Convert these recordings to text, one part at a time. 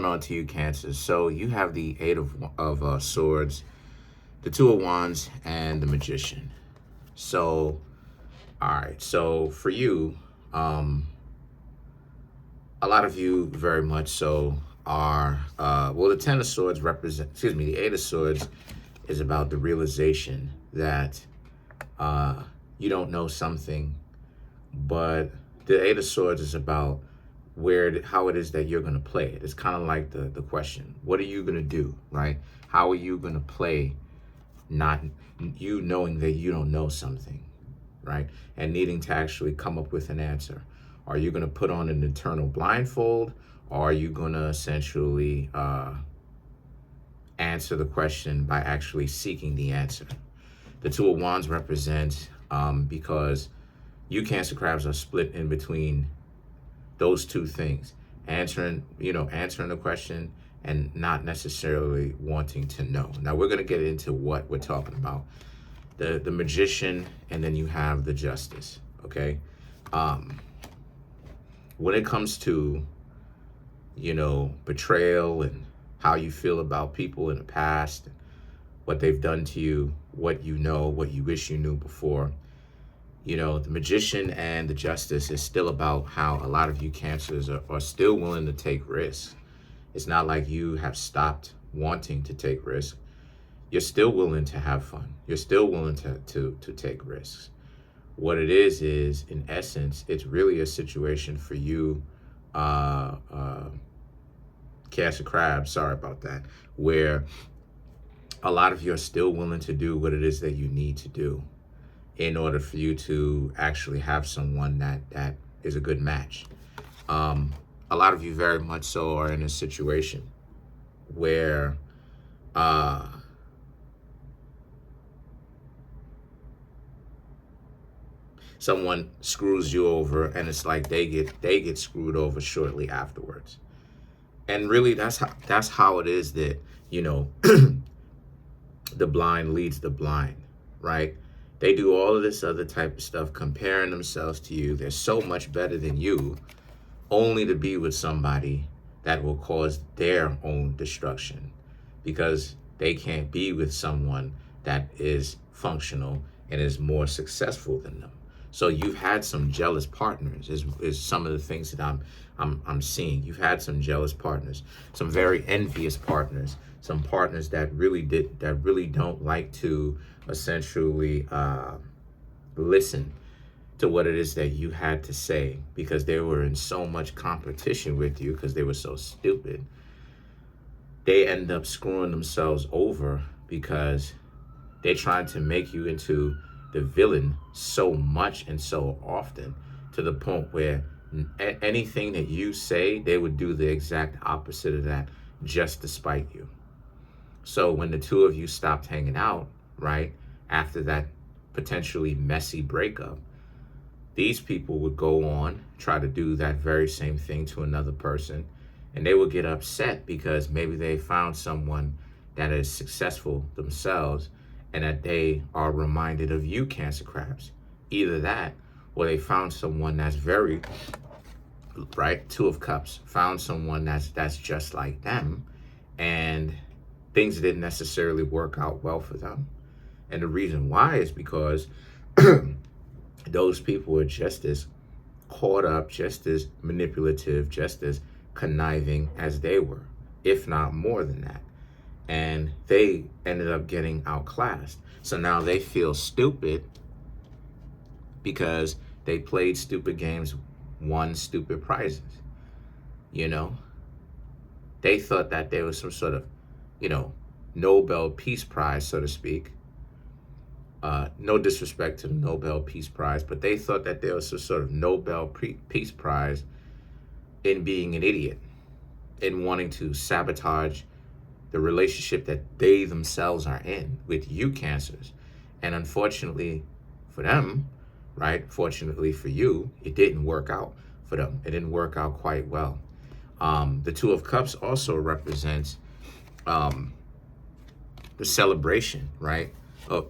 On to you, Cancer. So you have the Eight of Swords, the Two of Wands, and the Magician. So, all right. So for you, a lot of you very much so are well. The Ten of Swords represent. Excuse me. The Eight of Swords is about the realization that you don't know something, but the Eight of Swords is about how it is that you're going to play it. It's kind of like the question, what are you going to do, right? How are you going to play not you knowing that you don't know something, right? And needing to actually come up with an answer. Are you going to put on an internal blindfold, or are you going to essentially answer the question by actually seeking the answer? The Two of Wands represents because you Cancer crabs are split in between those two things, answering the question and not necessarily wanting to know. Now we're going to get into what we're talking about. The Magician, and then you have the Justice, okay? When it comes to, betrayal and how you feel about people in the past, what they've done to you, what you know, what you wish you knew before, the Magician and the Justice is still about how a lot of you Cancers are still willing to take risks. It's not like you have stopped wanting to take risks. You're still willing to have fun. You're still willing to take risks. What it is in essence, it's really a situation for you, Cancer crabs, sorry about that, where a lot of you are still willing to do what it is that you need to do in order for you to actually have someone that is a good match. A lot of you very much so are in a situation where someone screws you over, and it's like they get screwed over shortly afterwards. And really, that's how it is that the blind leads the blind, right? They do all of this other type of stuff, comparing themselves to you. They're so much better than you, only to be with somebody that will cause their own destruction, because they can't be with someone that is functional and is more successful than them. So you've had some jealous partners is some of the things that I'm seeing. You've had some jealous partners, some very envious partners, some partners that really don't like to essentially listen to what it is that you had to say, because they were in so much competition with you because they were so stupid. They end up screwing themselves over because they tried to make you into the villain so much and so often, to the point where anything that you say, they would do the exact opposite of that just to spite you. So when the two of you stopped hanging out, right, after that potentially messy breakup, these people would go on, try to do that very same thing to another person, and they would get upset because maybe they found someone that is successful themselves and that they are reminded of you, Cancer crabs. Either that, or they found someone that's very, right, Two of Cups, found someone that's just like them, and things didn't necessarily work out well for them. And the reason why is because those people are just as caught up, just as manipulative, just as conniving as they were, if not more than that. And they ended up getting outclassed. So now they feel stupid because they played stupid games, won stupid prizes. They thought that there was some sort of, Nobel Peace Prize, so to speak. No disrespect to the Nobel Peace Prize, but they thought that there was some sort of Nobel Peace Prize in being an idiot, in wanting to sabotage the relationship that they themselves are in with you Cancers. And unfortunately for them, right, fortunately for you, it didn't work out for them. It didn't work out quite well. The Two of Cups also represents the celebration, right?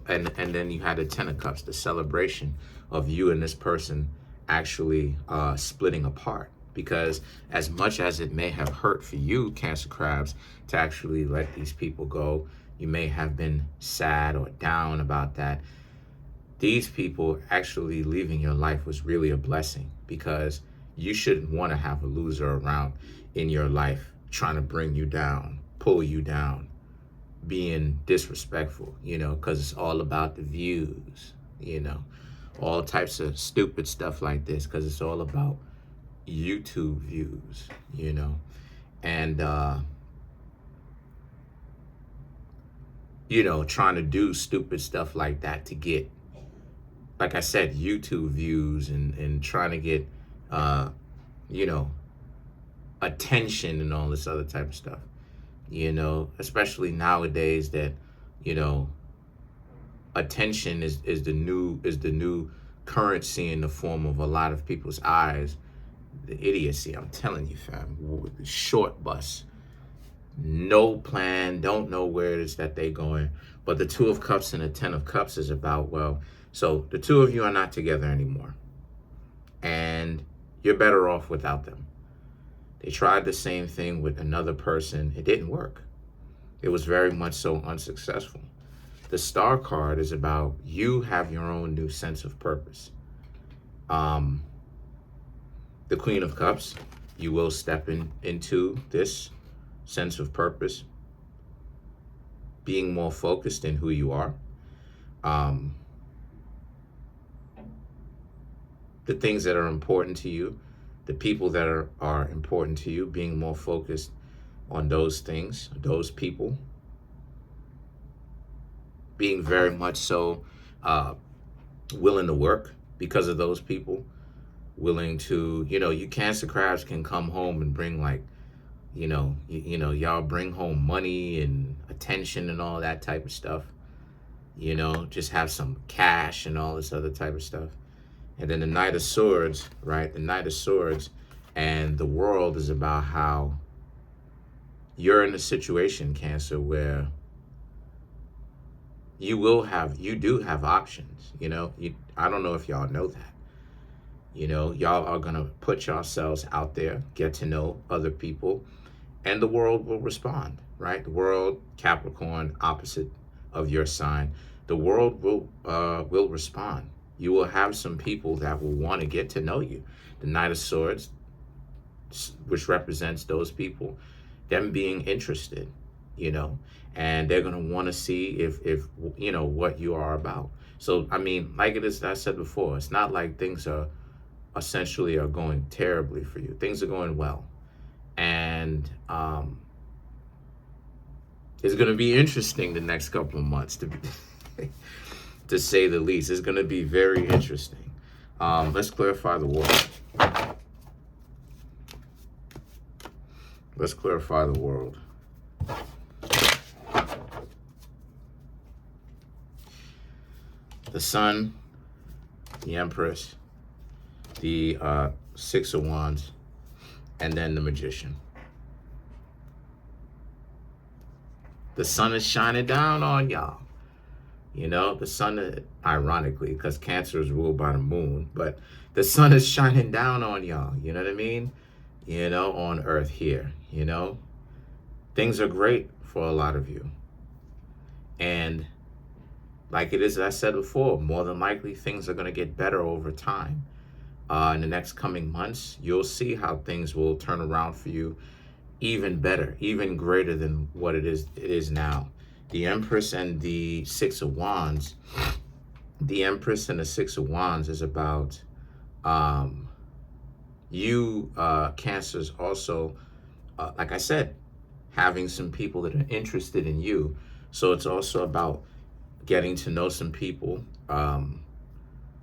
And then you had the Ten of Cups, the celebration of you and this person actually splitting apart. Because as much as it may have hurt for you, Cancer Crabs, to actually let these people go, you may have been sad or down about that. These people actually leaving your life was really a blessing, because you shouldn't want to have a loser around in your life trying to bring you down, pull you down, being disrespectful, because it's all about the views, all types of stupid stuff like this, because it's all about YouTube views, and trying to do stupid stuff like that to get, like I said, YouTube views, and trying to get attention and all this other type of stuff, especially nowadays that, attention is the new currency in the form of a lot of people's eyes. The idiocy, I'm telling you, fam. The short bus, no plan, don't know where it is that they going. But the Two of Cups and the Ten of Cups is about, well, so the two of you are not together anymore, and you're better off without them. They tried the same thing with another person. It didn't work. It was very much so unsuccessful. The Star card is about you have your own new sense of purpose. The Queen of Cups, you will step into this sense of purpose, being more focused in who you are. The things that are important to you, the people that are important to you, being more focused on those things, those people, being very much so willing to work because of those people, willing to, you Cancer Crabs can come home and bring like, y'all bring home money and attention and all that type of stuff, just have some cash and all this other type of stuff. And then the Knight of Swords, right? The Knight of Swords and the World is about how you're in a situation, Cancer, where you do have options, I don't know if y'all know that. Y'all are going to put yourselves out there, get to know other people, and the world will respond, right? The world, Capricorn, opposite of your sign, the world will respond. You will have some people that will want to get to know you. The Knight of Swords, which represents those people, them being interested, and they're going to want to see if what you are about. So, I mean, like it is, I said before, it's not like things are going terribly for you. Things are going well. And it's going to be interesting the next couple of months, to say the least. It's going to be very interesting. Let's clarify the world. Let's clarify the world. The Sun, the Empress, the Six of Wands, and then the Magician. The sun is shining down on y'all. The sun, ironically, because Cancer is ruled by the moon, but the sun is shining down on y'all. You know what I mean? On Earth here, things are great for a lot of you. And like it is, as I said before, more than likely things are going to get better over time. In the next coming months, you'll see how things will turn around for you even better, even greater than what it is now. The Empress and the Six of Wands. The Empress and the Six of Wands is about you, Cancers, also, like I said, having some people that are interested in you. So it's also about getting to know some people.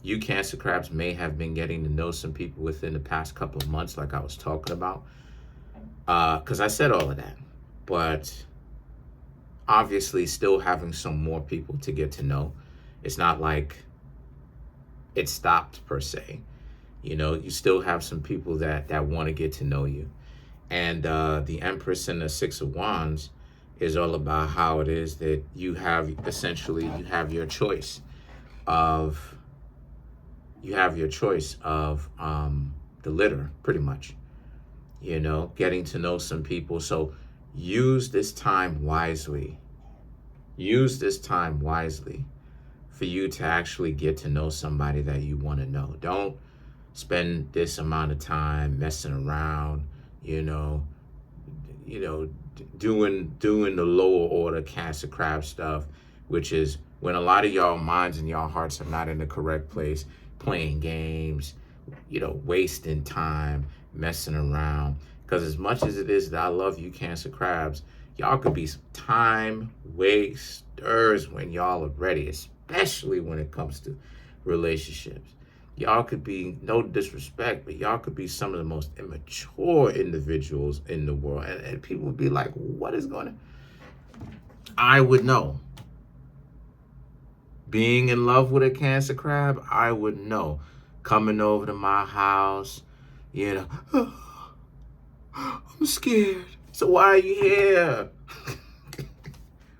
You Cancer Crabs may have been getting to know some people within the past couple of months, like I was talking about, because I said all of that. But obviously still having some more people to get to know. It's not like it stopped per se. You still have some people that want to get to know you. And the Empress and the Six of Wands is all about how it is that you have your choice of the litter, pretty much. getting to know some people. So use this time wisely. Use this time wisely for you to actually get to know somebody that you want to know. Don't spend this amount of time messing around, you know, doing the lower order Cancer crab stuff, which is when a lot of y'all minds and y'all hearts are not in the correct place, playing games, wasting time, messing around. Because as much as it is that I love you, Cancer crabs, y'all could be some time wasters when y'all are ready, especially when it comes to relationships. Y'all could be, no disrespect, but y'all could be some of the most immature individuals in the world. And people would be like, what is going on? I would know. Being in love with a Cancer crab, I would know. Coming over to my house, I'm scared. So why are you here?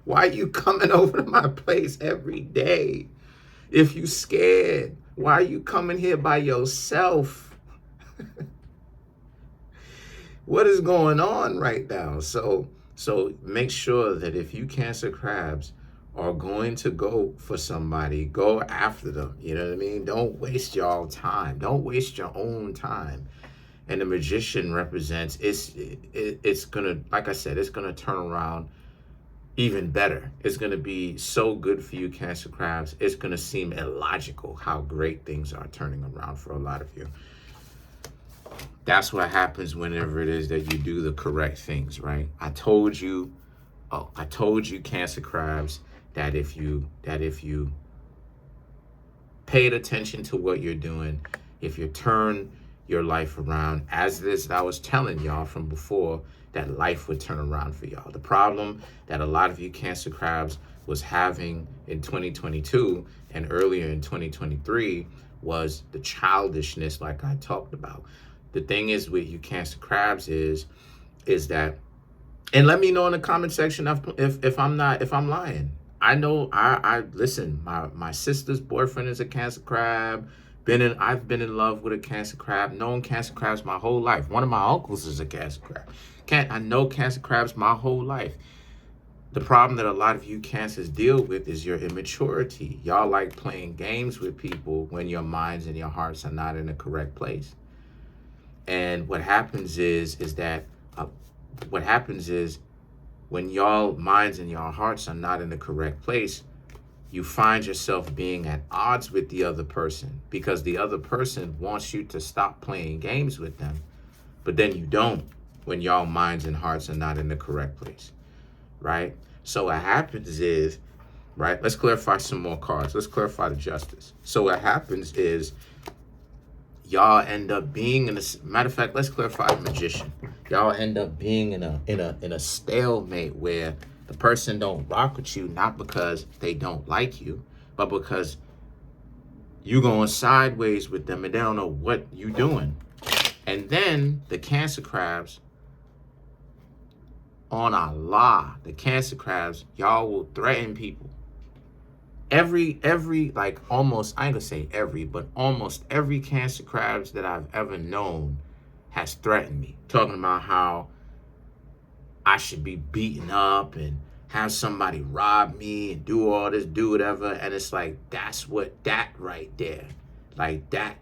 Why are you coming over to my place every day? If you scared, why are you coming here by yourself? What is going on right now? So make sure that if you Cancer crabs are going to go for somebody, go after them. You know what I mean? Don't waste y'all time. Don't waste your own time. And the Magician represents, it's gonna, like I said, it's gonna turn around even better. It's going to be so good for you, Cancer crabs. It's going to seem illogical how great things are turning around for a lot of you. That's what happens whenever it is that you do the correct things, right? I told you, Cancer crabs, that if you paid attention to what you're doing, if you turn your life around, as this I was telling y'all from before, that life would turn around for y'all. The problem that a lot of you Cancer crabs was having in 2022 and earlier in 2023 was the childishness, like I talked about. The thing is with you Cancer crabs is that, and let me know in the comment section if I'm lying. I know I listen, my sister's boyfriend is a Cancer crab. I've been in love with a Cancer crab, known Cancer crabs my whole life. One of my uncles is a Cancer crab. I know Cancer crabs my whole life. The problem that a lot of you Cancers deal with is your immaturity. Y'all like playing games with people when your minds and your hearts are not in the correct place. And what happens is when y'all minds and your hearts are not in the correct place, you find yourself being at odds with the other person because the other person wants you to stop playing games with them, but then you don't when y'all minds and hearts are not in the correct place, right? So what happens is, right, let's clarify some more cards. Let's clarify the Justice. So what happens is y'all end up being in a, matter of fact, let's clarify the Magician. Y'all end up being in a stalemate where the person don't rock with you, not because they don't like you, but because you going sideways with them and they don't know what you doing. And then the Cancer crabs, on Allah, the Cancer crabs, y'all will threaten people. Every like almost, I ain't gonna say every, but almost every Cancer crabs that I've ever known has threatened me, talking about how I should be beaten up and have somebody rob me and do all this, do whatever. And it's like, that's what that right there, like that,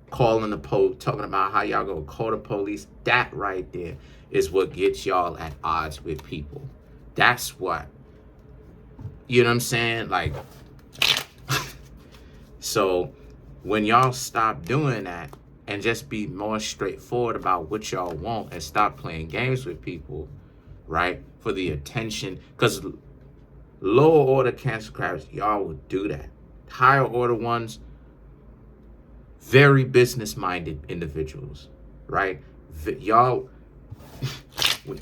calling the police, talking about how y'all gonna call the police, that right there is what gets y'all at odds with people. That's what, you know what I'm saying? Like, so when y'all stop doing that and just be more straightforward about what y'all want and stop playing games with people, right? For the attention, because lower order Cancer crabs, y'all would do that. Higher order ones, very business-minded individuals, right? Y'all,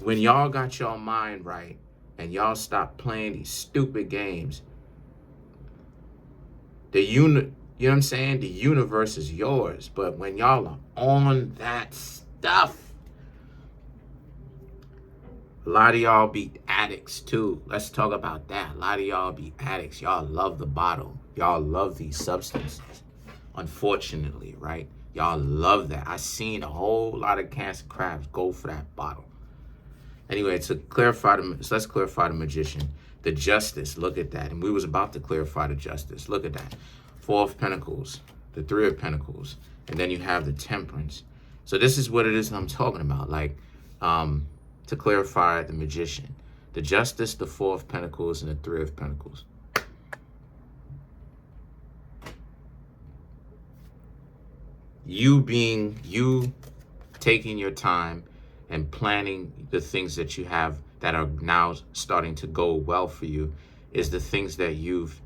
when y'all got your mind right and y'all stop playing these stupid games, you know what I'm saying? The universe is yours. But when y'all are on that stuff, a lot of y'all be addicts too. Let's talk about that. A lot of y'all be addicts. Y'all love the bottle. Y'all love these substances, unfortunately, right? Y'all love that. I seen a whole lot of Cancer crabs go for that bottle. Anyway, let's clarify the Magician. The Justice, look at that. And we was about to clarify the Justice. Look at that. Four of Pentacles, the Three of Pentacles, and then you have the Temperance. So this is what it is I'm talking about. Like, to clarify the Magician. The Justice, the Four of Pentacles, and the Three of Pentacles. You taking your time and planning the things that you have that are now starting to go well for you is the things that you've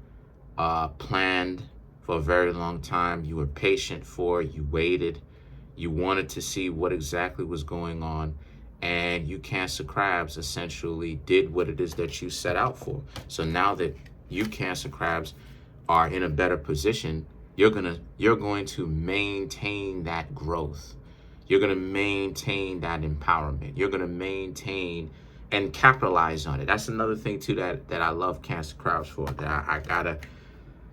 planned for a very long time. You were patient for, you waited, you wanted to see what exactly was going on, and you Cancer crabs essentially did what it is that you set out for. So now that you Cancer crabs are in a better position, you're going to maintain that growth. You're going to maintain that empowerment. You're going to maintain and capitalize on it. That's another thing too that I love Cancer crabs for. That I gotta,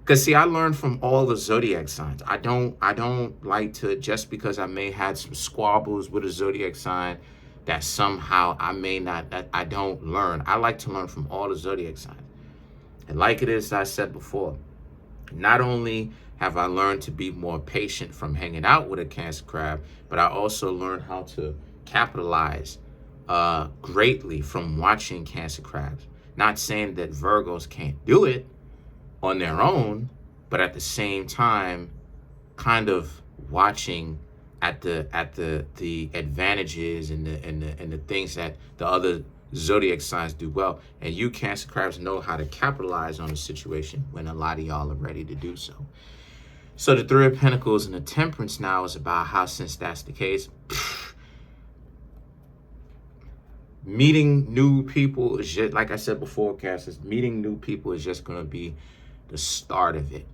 because see, I learned from all the zodiac signs. I don't like to, just because I may have some squabbles with a zodiac sign, that somehow I may not, that I don't learn. I like to learn from all the zodiac signs. And like it is, I said before, not only have I learned to be more patient from hanging out with a Cancer crab, but I also learned how to capitalize greatly from watching Cancer crabs. Not saying that Virgos can't do it on their own, but at the same time, kind of watching at the advantages and the things that the other zodiac signs do well. And you Cancer crabs know how to capitalize on a situation when a lot of y'all are ready to do so. So the Three of Pentacles and the Temperance now is about how, since that's the case, meeting new people is just, like I said before, Cancers, meeting new people is just going to be the start of it.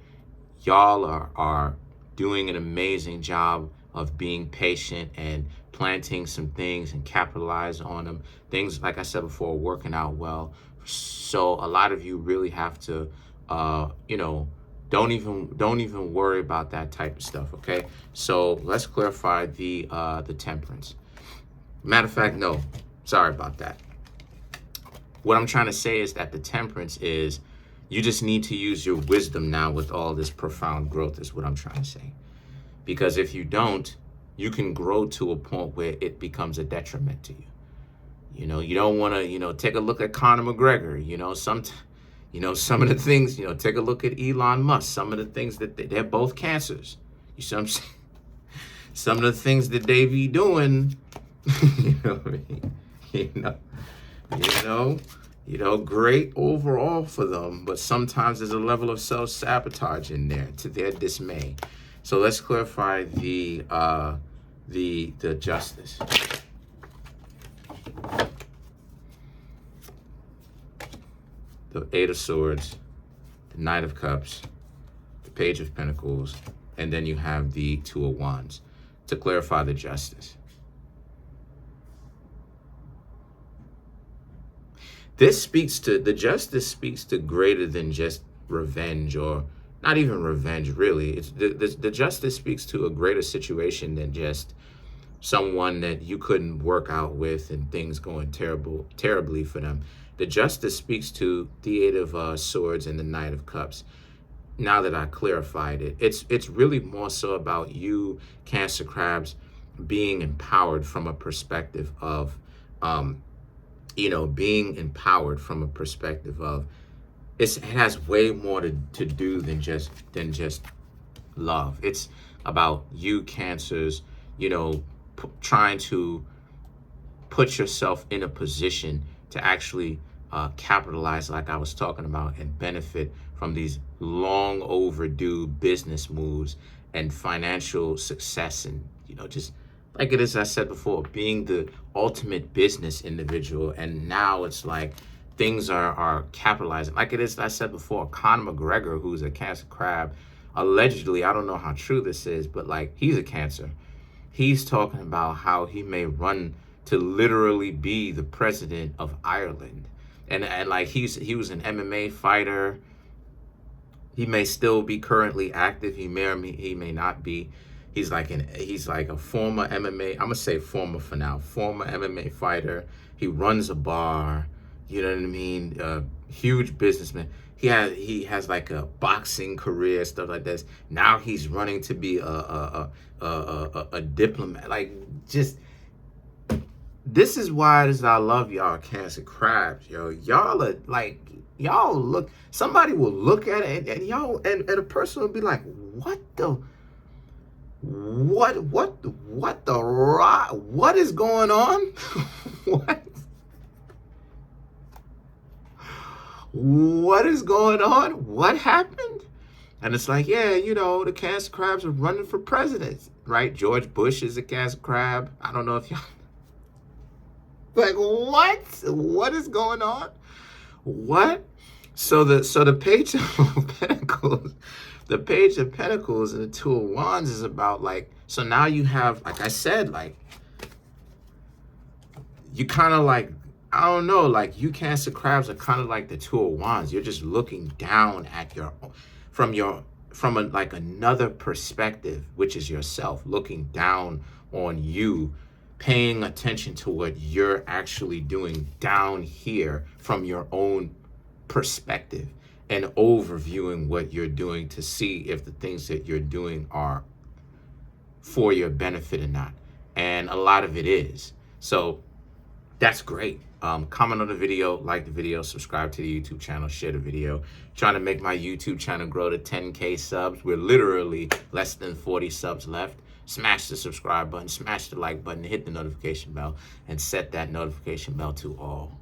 Y'all are doing an amazing job of being patient and planting some things and capitalize on them. Things, like I said before, working out well. So a lot of you really have to, don't even worry about that type of stuff, okay? So let's clarify the Temperance. Matter of fact, no, sorry about that. What I'm trying to say is that the Temperance is, you just need to use your wisdom now with all this profound growth, is what I'm trying to say. Because if you don't, you can grow to a point where it becomes a detriment to you. You don't want to, take a look at Conor McGregor, some of the things, take a look at Elon Musk, some of the things that they're both Cancers. You see what I'm saying? Some of the things that they be doing, great overall for them, but sometimes there's a level of self-sabotage in there to their dismay. So let's clarify the Justice. The Eight of Swords, the Knight of Cups, the Page of Pentacles, and then you have the Two of Wands to clarify the Justice. The Justice speaks to greater than just revenge, or not even revenge, really. It's the Justice speaks to a greater situation than just someone that you couldn't work out with and things going terribly for them. The Justice speaks to the Eight of Swords and the Knight of Cups. Now that I clarified it, it's really more so about you, Cancer crabs, being empowered from a perspective of, being empowered from a perspective of, it has way more to do than just love. It's about you, Cancers, trying to put yourself in a position to actually capitalize, like I was talking about, and benefit from these long overdue business moves and financial success, and just like it is, I said before, being the ultimate business individual. And now it's like things are capitalizing, like it is, I said before, Conor McGregor, who's a Cancer crab, allegedly, I don't know how true this is, but like, he's a Cancer. He's talking about how he may run to literally be the president of Ireland. And like, he was an MMA fighter. He may still be currently active. He may or he may not be. He's like a former MMA. I'm gonna say former for now. Former MMA fighter. He runs a bar. You know what I mean? Huge businessman. He has like a boxing career, stuff like this. Now he's running to be a diplomat. Like, just, this is why I love y'all Cancer Crabs, yo. Y'all are like, y'all look. Somebody will look at it and y'all and a person will be like, what is going on? What is going on? What happened? And it's like, yeah, you know, the Cancer Crabs are running for president, right? George Bush is a Cancer Crab. I don't know if y'all, like, what? What is going on? What? So the Page of Pentacles, the Page of Pentacles and the Two of Wands is about, like, so now you have, like I said, like, you kind of like, I don't know, like, you Cancer Crabs are kind of like the Two of Wands. You're just looking down at from like another perspective, which is yourself, looking down on you, paying attention to what you're actually doing down here from your own perspective, and overviewing what you're doing to see if the things that you're doing are for your benefit or not. And a lot of it is. So that's great. Comment on the video, like the video, subscribe to the YouTube channel, share the video. Trying to make my YouTube channel grow to 10K subs. We're literally less than 40 subs left. Smash the subscribe button, smash the like button, hit the notification bell, and set that notification bell to all.